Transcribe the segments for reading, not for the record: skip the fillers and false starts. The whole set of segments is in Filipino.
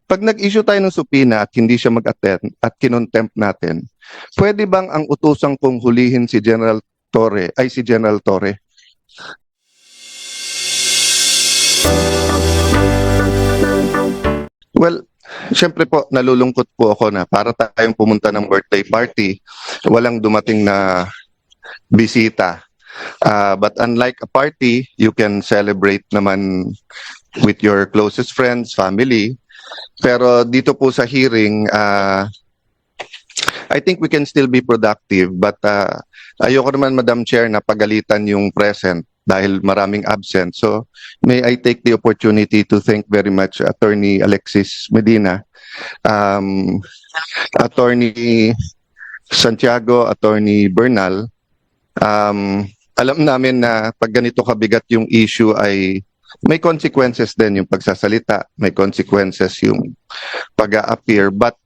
Pag nag-issue tayo ng subpoena at hindi siya mag-attend at kinontempt natin, pwede bang ang utusang kong hulihin si General Torre ay si General Torre? Well, syempre po, nalulungkot po ako na para tayong pumunta ng birthday party, walang dumating na bisita. But unlike a party, you can celebrate naman with your closest friends, family. Pero dito po sa hearing, I think we can still be productive. But ayoko naman, Madam Chair, na pagalitan yung present dahil maraming absent. So may I take the opportunity to thank very much Attorney Alexis Medina, Attorney Santiago, Attorney Bernal. Alam namin na pag ganito kabigat yung issue ay may consequences din yung pagsasalita, may consequences yung pag-a-appear. But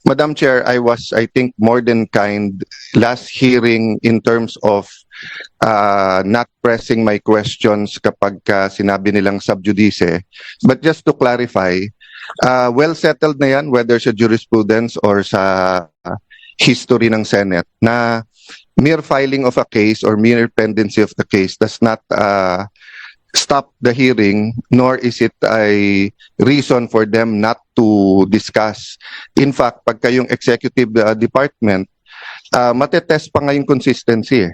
Madam Chair, I think, more than kind last hearing in terms of not pressing my questions kapag sinabi nilang sub judice. But just to clarify, well settled na yan, whether sa jurisprudence or sa history ng Senate, na mere filing of a case or mere pendency of the case does not stop the hearing, nor is it a reason for them not to discuss. In fact, pagka yung executive department, matetest pa nga yung consistency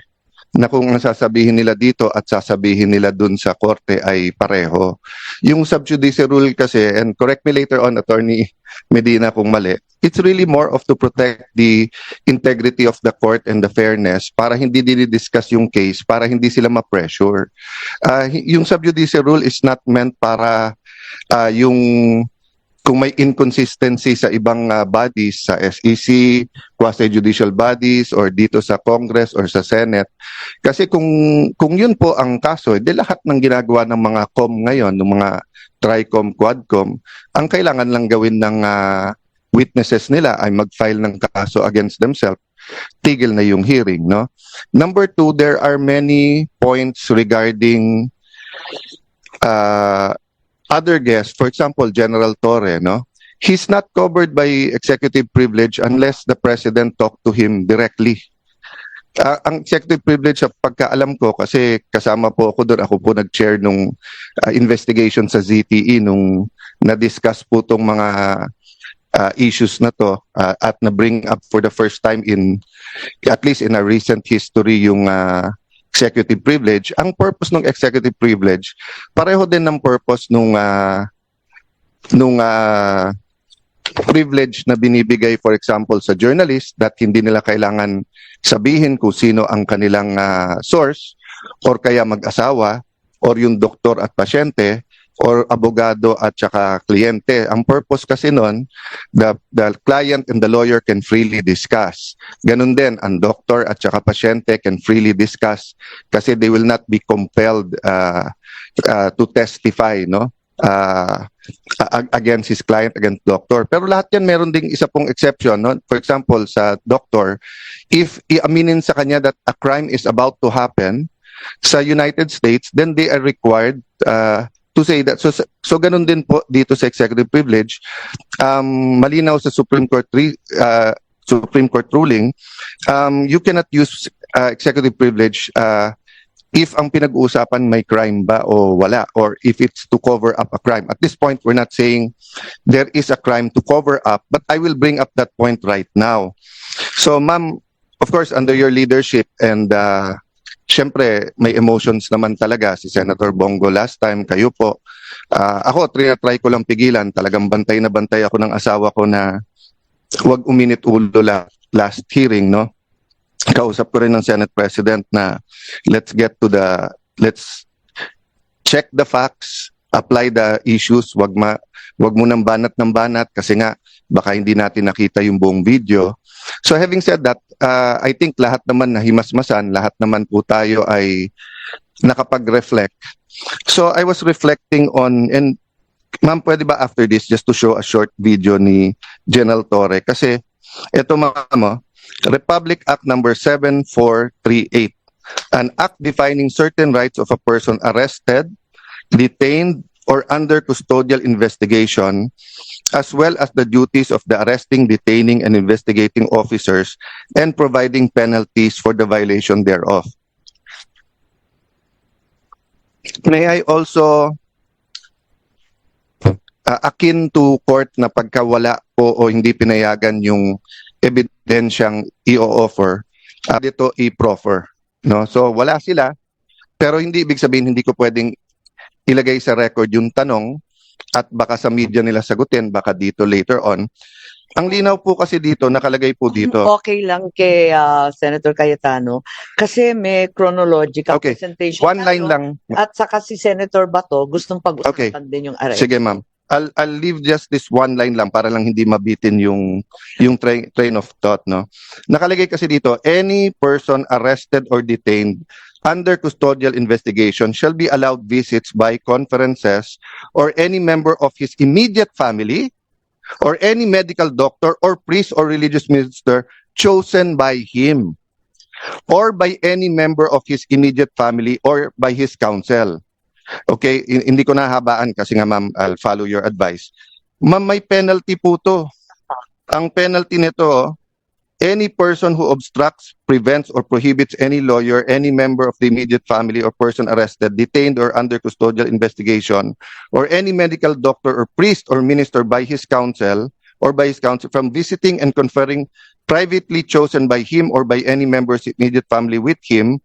na kung ang sasabihin nila dito at sasabihin nila dun sa korte ay pareho. Yung sub judice rule kasi, and correct me later on, Attorney Medina, kung mali, it's really more of to protect the integrity of the court and the fairness para hindi dinidiscuss yung case, para hindi sila ma-pressure. Yung sub judice rule is not meant para yung kung may inconsistency sa ibang bodies, sa SEC, quasi-judicial bodies, or dito sa Congress or sa Senate. Kasi kung yun po ang kaso, di lahat ng ginagawa ng mga COM ngayon, ng mga TRICOM, QUADCOM, ang kailangan lang gawin ng witnesses nila ay mag-file ng kaso against themselves. Tigil na yung hearing, no? Number two, there are many points regarding other guests, for example, General Torre, no? He's not covered by executive privilege unless the president talk to him directly. Ang executive privilege, sa pagkaalam ko, kasi kasama po ako doon, ako po nag-chair nung investigation sa ZTE nung na-discuss po tong mga issues na to at na-bring up for the first time in, at least in a recent history, yung executive privilege. Ang purpose ng executive privilege, pareho din ng purpose nung privilege na binibigay, for example, sa journalist, that hindi nila kailangan sabihin kung sino ang kanilang source, or kaya mag-asawa, or yung doktor at pasyente, or abogado at saka kliyente. Ang purpose kasi nun, the client and the lawyer can freely discuss. Ganun din, ang doctor at saka pasyente can freely discuss kasi they will not be compelled to testify, no? Against his client, against doctor. Pero lahat yan meron ding isa pong exception, no? For example, sa doctor, if iaminin sa kanya that a crime is about to happen sa United States, then they are required to say that. So ganun din po dito sa executive privilege. Malinaw sa Supreme Court ruling, you cannot use executive privilege if ang pinag-uusapan may crime ba o wala, or if it's to cover up a crime. At this point, we're not saying there is a crime to cover up, but I will bring up that point right now. So ma'am, of course, under your leadership, and syempre, may emotions naman talaga. Si Senator Bongo last time, kayo po. Ako, try ko lang pigilan. Talagang bantay na bantay ako ng asawa ko na wag uminit ulo last hearing, no? Kausap ko rin ng Senate President na let's check the facts, apply the issues, wag mo nang banat ng banat kasi nga baka hindi natin nakita yung buong video. So having said that, I think lahat naman na himasmasan, lahat naman po tayo ay nakapag-reflect. So I was reflecting on, and ma'am, pwede ba after this just to show a short video ni General Torre? Kasi ito ma'am, Republic Act number 7438, an act defining certain rights of a person arrested, detained, or under custodial investigation, as well as the duties of the arresting, detaining, and investigating officers and providing penalties for the violation thereof. May I also, akin to court na pagkawala po o hindi pinayagan yung ebidensyang i-offer, dito i-proffer. No? So wala sila, pero hindi ibig sabihin hindi ko pwedeng ilagay sa record yung tanong at baka sa media nila sagutin, baka dito later on. Ang linaw po kasi dito, nakalagay po dito. Okay lang kay Senator Cayetano kasi may chronological Okay, presentation one line tayo. lang. At saka si Senator Bato gustong pag-usapan din yung arrest. Sige ma'am. I'll leave just this one line lang para lang hindi mabitin yung train of thought, no. Nakalagay kasi dito, any person arrested or detained under custodial investigation shall be allowed visits by conferences or any member of his immediate family or any medical doctor or priest or religious minister chosen by him or by any member of his immediate family or by his counsel. Okay, hindi ko nahabaan kasi nga ma'am, I'll follow your advice. Ma'am, may penalty po to. Ang penalty nito, any person who obstructs, prevents, or prohibits any lawyer, any member of the immediate family or person arrested, detained, or under custodial investigation, or any medical doctor or priest or minister by his counsel from visiting and conferring privately chosen by him or by any member of his immediate family with him,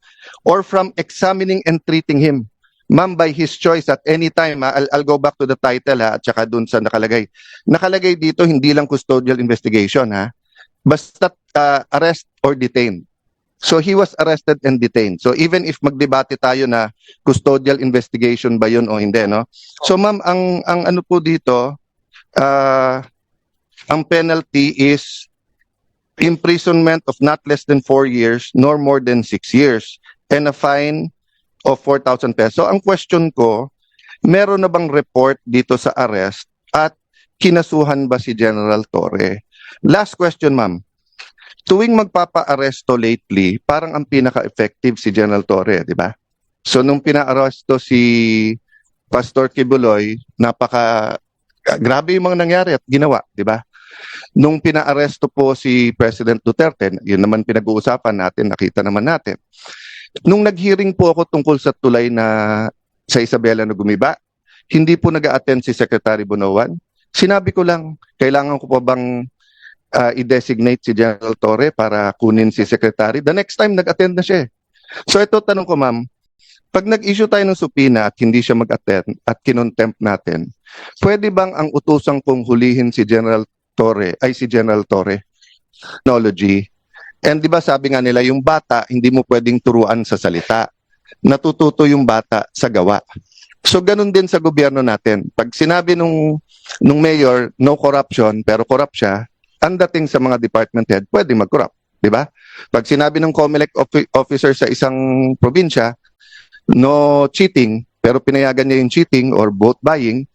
or from examining and treating him. Ma'am, by his choice at any time, I'll go back to the title at saka dun sa nakalagay. Nakalagay dito, hindi lang custodial investigation basta arrest or detained. So he was arrested and detained. So even if magdebate tayo na custodial investigation ba yun o hindi, no? So ma'am, ang ano po dito, ang penalty is imprisonment of not less than 4 years nor more than 6 years and a fine of 4,000 pesos. So ang question ko, meron na bang report dito sa arrest at kinasuhan ba si General Torre? Last question, ma'am. Tuwing magpapa-aresto lately, parang ang pinaka-effective si General Torre, di ba? So nung pina-aresto si Pastor Kibuloy, grabe yung mga nangyari at ginawa, di ba? Nung pina-aresto po si President Duterte, yun naman pinag-uusapan natin, nakita naman natin. Nung nag-hearing po ako tungkol sa tulay na sa Isabela na gumiba, hindi po nag-a-attend si Secretary Bonoan. Sinabi ko lang, kailangan ko pa bang i-designate si General Torre para kunin si Secretary? The next time, nag-attend na siya. So ito, tanong ko ma'am, pag nag-issue tayo ng subpoena at hindi siya mag-attend at kinontempt natin, pwede bang ang utusang kong hulihin si General Torre, ay si General Torre? Technology. And di ba sabi nga nila, yung bata, hindi mo pwedeng turuan sa salita. Natututo yung bata sa gawa. So ganun din sa gobyerno natin. Pag sinabi nung mayor, no corruption, pero corrupt siya, ang dating sa mga department head, pwedeng mag-corrupt. Di ba? Pag sinabi ng COMELEC officer sa isang probinsya, no cheating, pero pinayagan niya yung cheating or vote buying,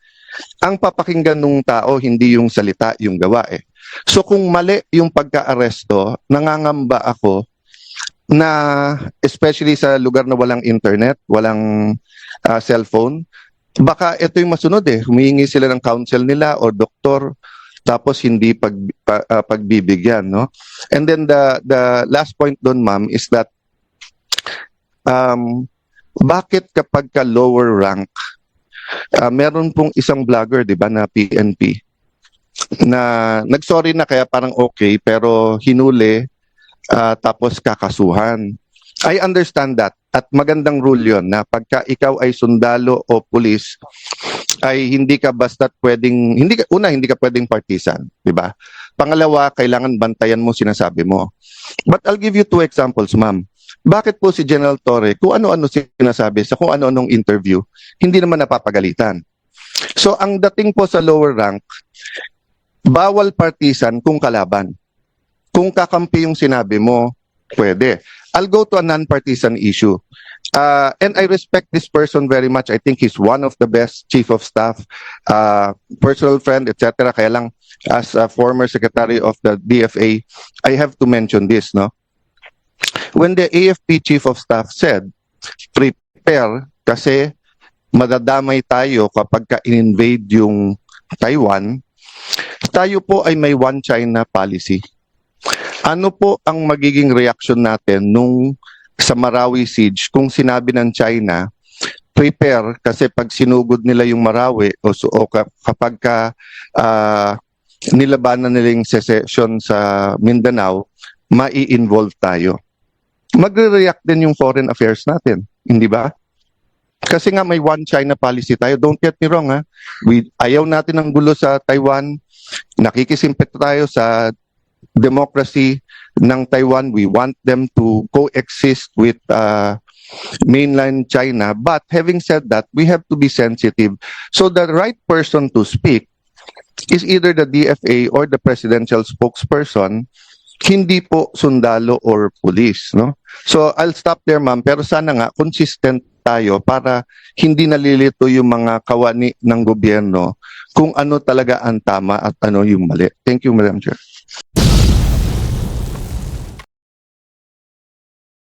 ang papakinggan ng tao, hindi yung salita, yung gawa eh. So kung mali yung pagka-aresto, nangangamba ako na especially sa lugar na walang internet, walang cellphone, baka ito yung masunod eh. Humihingi sila ng counsel nila o doktor, tapos hindi pagbibigyan, no? And then the last point doon, ma'am, is that bakit kapag ka lower rank, meron pong isang vlogger, di ba, na PNP, na nagsorry na kaya parang okay, pero hinuli, tapos kakasuhan. I understand that. At magandang rule yon na pagka ikaw ay sundalo o pulis, ay hindi ka basta pwedeng, hindi ka pwedeng partisan, di ba? Pangalawa, kailangan bantayan mo sinasabi mo. But I'll give you 2 examples, ma'am. Bakit po si General Torre, kung ano-ano sinasabi sa kung ano-anong interview, hindi naman napapagalitan? So ang dating po sa lower rank, bawal partisan kung kalaban. Kung kakampi yung sinabi mo, pwede. I'll go to a non-partisan issue. And I respect this person very much. I think he's one of the best chief of staff, personal friend, etc. Kaya lang, as a former secretary of the DFA, I have to mention this, no? When the AFP chief of staff said, prepare kasi madadamay tayo kapag ka-invade yung Taiwan, tayo po ay may one China policy. Ano po ang magiging reaction natin nung sa Marawi siege kung sinabi ng China, prepare kasi pag sinugod nila yung Marawi kapag nilabanan nila yung secession sa Mindanao, mai-involve tayo. Magre-react din yung foreign affairs natin, hindi ba? Kasi nga may one China policy tayo. Don't get me wrong, ha? Ayaw natin ng gulo sa Taiwan. Nakikisimpet tayo sa democracy ng Taiwan. We want them to coexist with mainland China. But having said that, we have to be sensitive. So the right person to speak is either the DFA or the presidential spokesperson, hindi po sundalo or police, no? So I'll stop there, ma'am, pero sana nga consistent tayo para hindi nalilito yung mga kawani ng gobyerno kung ano talaga ang tama at ano yung mali. Thank you, Madam Chair.